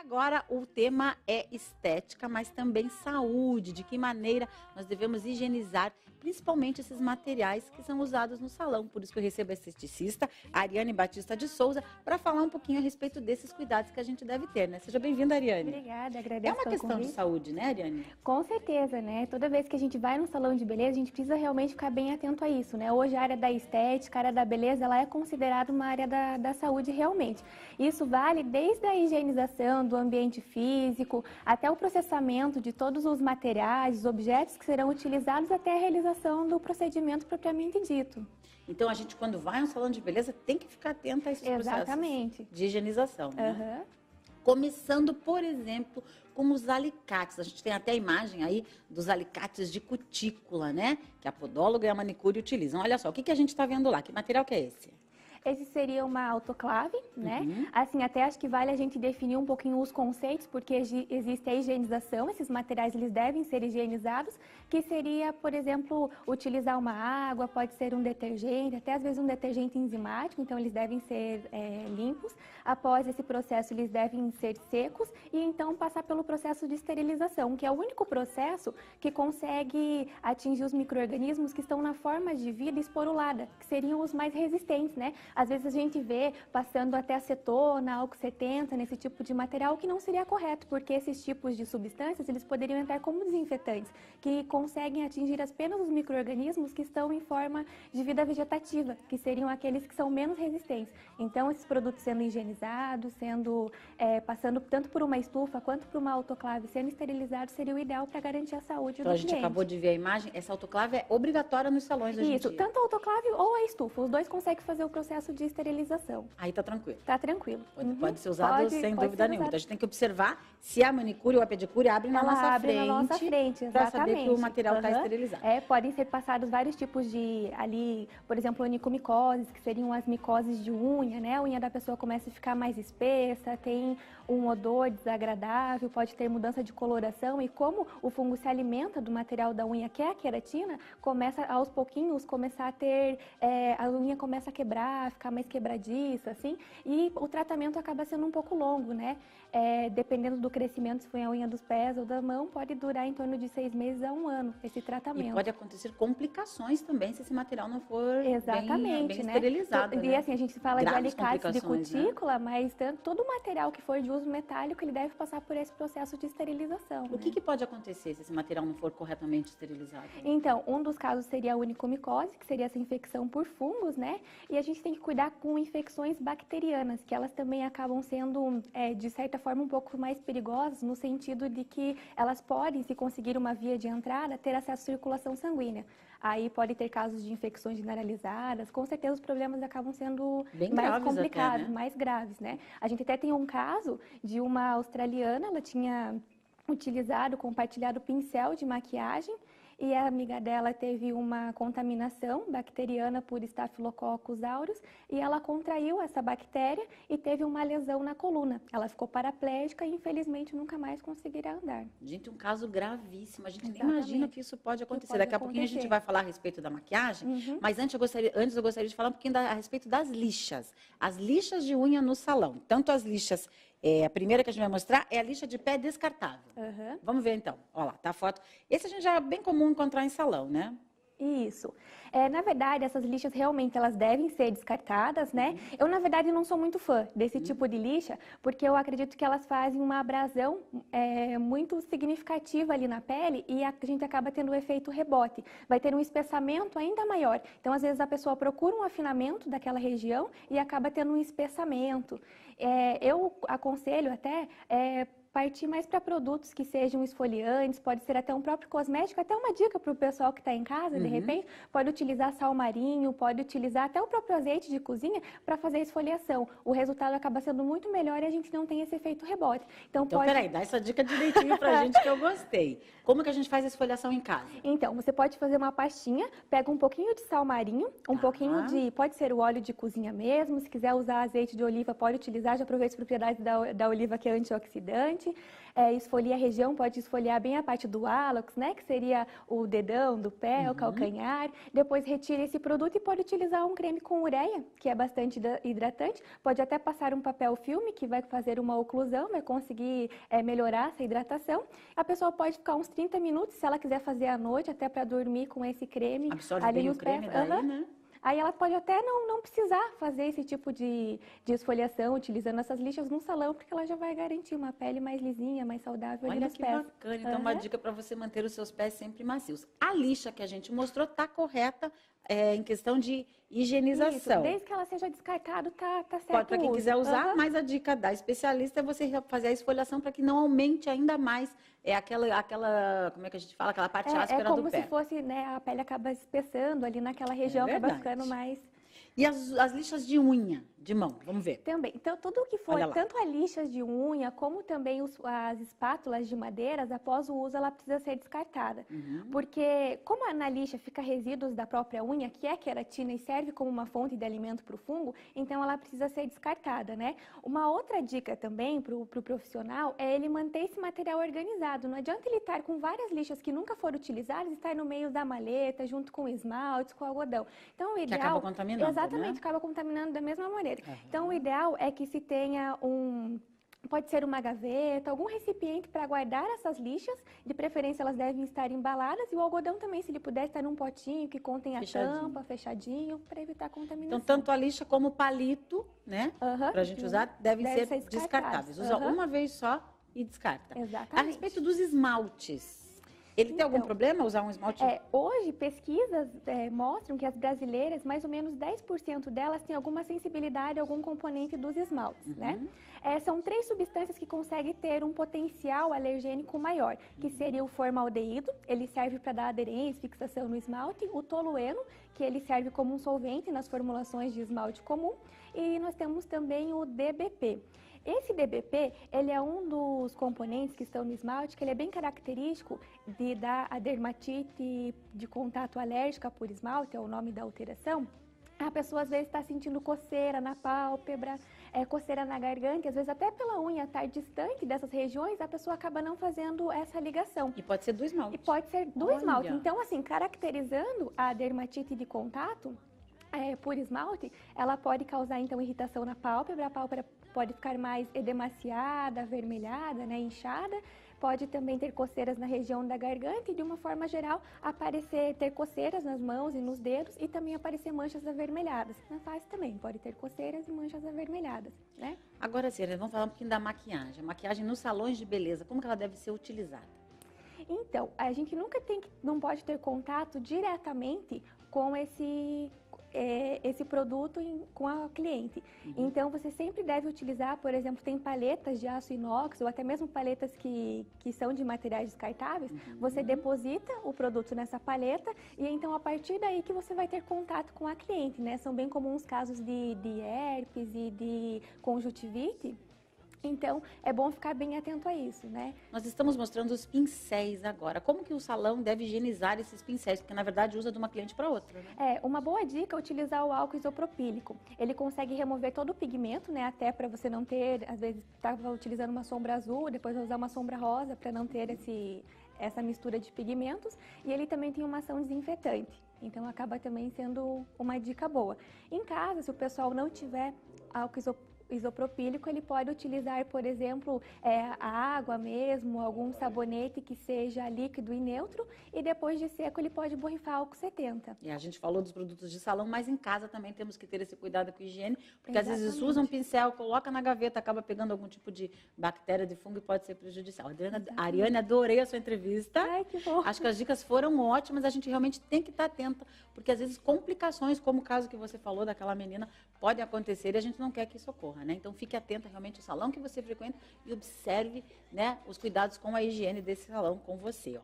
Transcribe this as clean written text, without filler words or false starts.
Agora o tema é estética, mas também saúde. De que maneira nós devemos higienizar, principalmente esses materiais que são usados no salão. Por isso que eu recebo a esteticista, a Ariane Batista de Souza, para falar um pouquinho a respeito desses cuidados que a gente deve ter, né? Seja bem-vinda, Ariane. Obrigada, É agradeço uma pelo questão de convite. saúde, né, Ariane? Com certeza, né? Toda vez que a gente vai no salão de beleza, a gente precisa realmente ficar bem atento a isso, né? Hoje a área da estética, a área da beleza, ela é considerada uma área da saúde realmente. Isso vale desde a higienização do ambiente físico, até o processamento de todos os materiais, os objetos que serão utilizados até a realização do procedimento propriamente dito. Então a gente, quando vai a um salão de beleza, tem que ficar atenta a esses Exatamente. processos de higienização, né? Uhum. Começando, por exemplo, com os alicates. A gente tem até a imagem aí dos alicates de cutícula, né? Que a podóloga e a manicure utilizam. Olha só, o que a gente está vendo lá? Que material que é esse? Esse seria uma autoclave, né? Uhum. Assim, até acho que vale a gente definir um pouquinho os conceitos, porque existe a higienização, esses materiais eles devem ser higienizados, que seria, por exemplo, utilizar uma água, pode ser um detergente, até às vezes um detergente enzimático, então eles devem ser limpos. Após esse processo, eles devem ser secos e então passar pelo processo de esterilização, que é o único processo que consegue atingir os micro-organismos que estão na forma de vida esporulada, que seriam os mais resistentes, né? Às vezes a gente vê passando até acetona, álcool 70 nesse tipo de material, que não seria correto, porque esses tipos de substâncias eles poderiam entrar como desinfetantes, que conseguem atingir apenas os micro-organismos que estão em forma de vida vegetativa, que seriam aqueles que são menos resistentes. Então, esses produtos sendo higienizados, passando tanto por uma estufa quanto por uma autoclave, sendo esterilizados, seria o ideal para garantir a saúde Então do a gente cliente. acabou de ver a imagem, essa autoclave é obrigatória nos salões hoje em Isso, dia. tanto a autoclave ou a estufa, os dois conseguem fazer o processo de esterilização. Aí tá tranquilo. Tá tranquilo. Pode ser usado sem dúvida ser nenhuma. usado. Então a gente tem que observar se a manicure ou a pedicure abre na Ela nossa abre frente, na nossa frente, para exatamente. saber que o material está Uhum. esterilizado. Podem ser passados vários tipos de, ali, por exemplo, onicomicoses, que seriam as micoses de unha, né? A unha da pessoa começa a ficar mais espessa, tem um odor desagradável, pode ter mudança de coloração e como o fungo se alimenta do material da unha, que é a queratina, começa aos pouquinhos começar a ter, a unha começa a quebrar, ficar mais quebradiça, assim, e o tratamento acaba sendo um pouco longo, né? Dependendo do crescimento, se foi a unha dos pés ou da mão, pode durar em torno de 6 meses a 1 ano esse tratamento. E pode acontecer complicações também se esse material não for Exatamente, bem né? esterilizado, E né? assim, a gente fala Graves de alicates de complicações, cutícula, mas todo o material que for de uso metálico, ele deve passar por esse processo de esterilização. O que pode acontecer se esse material não for corretamente esterilizado? Então, um dos casos seria a onicomicose, que seria essa infecção por fungos, né? E a gente tem que cuidar com infecções bacterianas, que elas também acabam sendo, de certa forma, um pouco mais perigosas, no sentido de que elas podem, se conseguir uma via de entrada, ter acesso à circulação sanguínea. Aí pode ter casos de infecções generalizadas, com certeza os problemas acabam sendo Bem mais graves complicados, até, né? mais graves, né? A gente até tem um caso de uma australiana, ela tinha compartilhado pincel de maquiagem e a amiga dela teve uma contaminação bacteriana por Staphylococcus aureus e ela contraiu essa bactéria e teve uma lesão na coluna. Ela ficou paraplégica e infelizmente nunca mais conseguirá andar. Gente, um caso gravíssimo. A gente nem Exatamente. imagina que isso pode acontecer. pode Daqui a pouquinho a gente acontecer. vai falar a respeito da maquiagem, mas antes eu gostaria de falar um pouquinho a respeito das lixas. As lixas de unha no salão. Tanto as lixas, a primeira que a gente vai mostrar é a lixa de pé descartável. Uhum. Vamos ver então. Olha lá, tá a foto. Esse a gente já é bem comum encontrar em salão, né? Isso. Na verdade, essas lixas realmente elas devem ser descartadas, né? Eu, na verdade, não sou muito fã desse tipo de lixa, porque eu acredito que elas fazem uma abrasão muito significativa ali na pele e a gente acaba tendo um efeito rebote. Vai ter um espessamento ainda maior. Então, às vezes, a pessoa procura um afinamento daquela região e acaba tendo um espessamento. Eu aconselho até partir mais para produtos que sejam esfoliantes, pode ser até um próprio cosmético, até uma dica para o pessoal que está em casa, de repente, pode utilizar sal marinho, pode utilizar até o próprio azeite de cozinha para fazer a esfoliação. O resultado acaba sendo muito melhor e a gente não tem esse efeito rebote. Então Peraí, dá essa dica direitinho pra gente que eu gostei. Como que a gente faz a esfoliação em casa? Então, você pode fazer uma pastinha, pega um pouquinho de sal marinho, pouquinho pode ser o óleo de cozinha mesmo, se quiser usar azeite de oliva, pode utilizar, já aproveita as propriedades da oliva que é antioxidante. bastante, esfolia a região, pode esfoliar bem a parte do hálux, né, que seria o dedão do pé, o calcanhar. Depois retira esse produto e pode utilizar um creme com ureia, que é bastante hidratante. Pode até passar um papel filme, que vai fazer uma oclusão, vai conseguir melhorar essa hidratação. A pessoa pode ficar uns 30 minutos, se ela quiser fazer à noite, até para dormir com esse creme. Absorve ali bem nos o creme pés. daí, né? Aí ela pode até não precisar fazer esse tipo de esfoliação, utilizando essas lixas no salão, porque ela já vai garantir uma pele mais lisinha, mais saudável ali Olha nos que pés. bacana. Então, uma dica para você manter os seus pés sempre macios. A lixa que a gente mostrou está correta em questão de higienização. Isso, desde que ela seja descartada, tá certo. Pode para quem o quiser uso. usar, mas a dica da especialista é você fazer a esfoliação para que não aumente ainda mais aquela, como é que a gente fala, aquela parte áspera do como pé. se fosse, né, a pele acaba espessando ali naquela região, acaba verdade. ficando mais... E as lixas de unha, de mão, vamos ver. Também. Então, tudo o que for, Olha lá. tanto a lixas de unha, como também as espátulas de madeiras, após o uso, ela precisa ser descartada. Porque, como na lixa fica resíduos da própria unha, que é queratina e serve como uma fonte de alimento para o fungo, então ela precisa ser descartada, né? Uma outra dica também para o profissional é ele manter esse material organizado. Não adianta ele estar com várias lixas que nunca foram utilizadas e estar no meio da maleta, junto com esmaltes, com algodão. Então, o ideal... Que acaba contaminando, Exatamente, né? acaba contaminando da mesma maneira. Então, o ideal é que se tenha pode ser uma gaveta, algum recipiente para guardar essas lixas. De preferência, elas devem estar embaladas. E o algodão também, se ele puder estar num potinho que contém a tampa, fechadinho, para evitar contaminação. Então, tanto a lixa como o palito, né, para a gente usar, devem ser descartáveis. Usa uma vez só e descarta. Exatamente. A respeito dos esmaltes, ele tem algum problema usar um esmalte? Hoje, pesquisas mostram que as brasileiras, mais ou menos 10% delas têm alguma sensibilidade a algum componente dos esmaltes, né? São 3 substâncias que conseguem ter um potencial alergênico maior, que seria o formaldeído, ele serve para dar aderência, fixação no esmalte, o tolueno, que ele serve como um solvente nas formulações de esmalte comum, e nós temos também o DBP. Esse DBP, ele é um dos componentes que estão no esmalte, que ele é bem característico de dar a dermatite de contato alérgica por esmalte, é o nome da alteração. A pessoa às vezes está sentindo coceira na pálpebra, coceira na garganta, às vezes até pela unha estar distante dessas regiões, a pessoa acaba não fazendo essa ligação. E pode ser do esmalte. E pode ser do esmalte. Então, assim, caracterizando a dermatite de contato por esmalte, ela pode causar, então, irritação na pálpebra, a pálpebra pode ficar mais edemaciada, avermelhada, né, inchada. Pode também ter coceiras na região da garganta e, de uma forma geral, ter coceiras nas mãos e nos dedos e também aparecer manchas avermelhadas. Na face também pode ter coceiras e manchas avermelhadas, né? Agora, Cira, vamos falar um pouquinho da maquiagem. A maquiagem nos salões de beleza, como que ela deve ser utilizada? Então, a gente não pode ter contato diretamente com esse produto com a cliente. Então, você sempre deve utilizar, por exemplo, tem paletas de aço inox ou até mesmo paletas que são de materiais descartáveis. Você deposita o produto nessa paleta e então a partir daí que você vai ter contato com a cliente, né? São bem comuns casos de herpes e de conjuntivite. Então, é bom ficar bem atento a isso, né? Nós estamos mostrando os pincéis agora. Como que o salão deve higienizar esses pincéis? Porque, na verdade, usa de uma cliente para outra, né? Uma boa dica é utilizar o álcool isopropílico. Ele consegue remover todo o pigmento, né? Até para você não ter, às vezes, estava utilizando uma sombra azul, depois vai usar uma sombra rosa para não ter essa mistura de pigmentos. E ele também tem uma ação desinfetante. Então, acaba também sendo uma dica boa. Em casa, se o pessoal não tiver álcool isopropílico, ele pode utilizar, por exemplo, a água mesmo, algum sabonete que seja líquido e neutro, e depois de seco ele pode borrifar álcool 70. E a gente falou dos produtos de salão, mas em casa também temos que ter esse cuidado com a higiene, porque às vezes usa um pincel, coloca na gaveta, acaba pegando algum tipo de bactéria, de fungo e pode ser prejudicial. Ariane, adorei a sua entrevista. Ai, que bom. Acho que as dicas foram ótimas, a gente realmente tem que estar atenta, porque às vezes complicações, como o caso que você falou daquela menina, podem acontecer e a gente não quer que isso ocorra, né? Então fique atenta realmente ao salão que você frequenta e observe, né, os cuidados com a higiene desse salão com você, ó.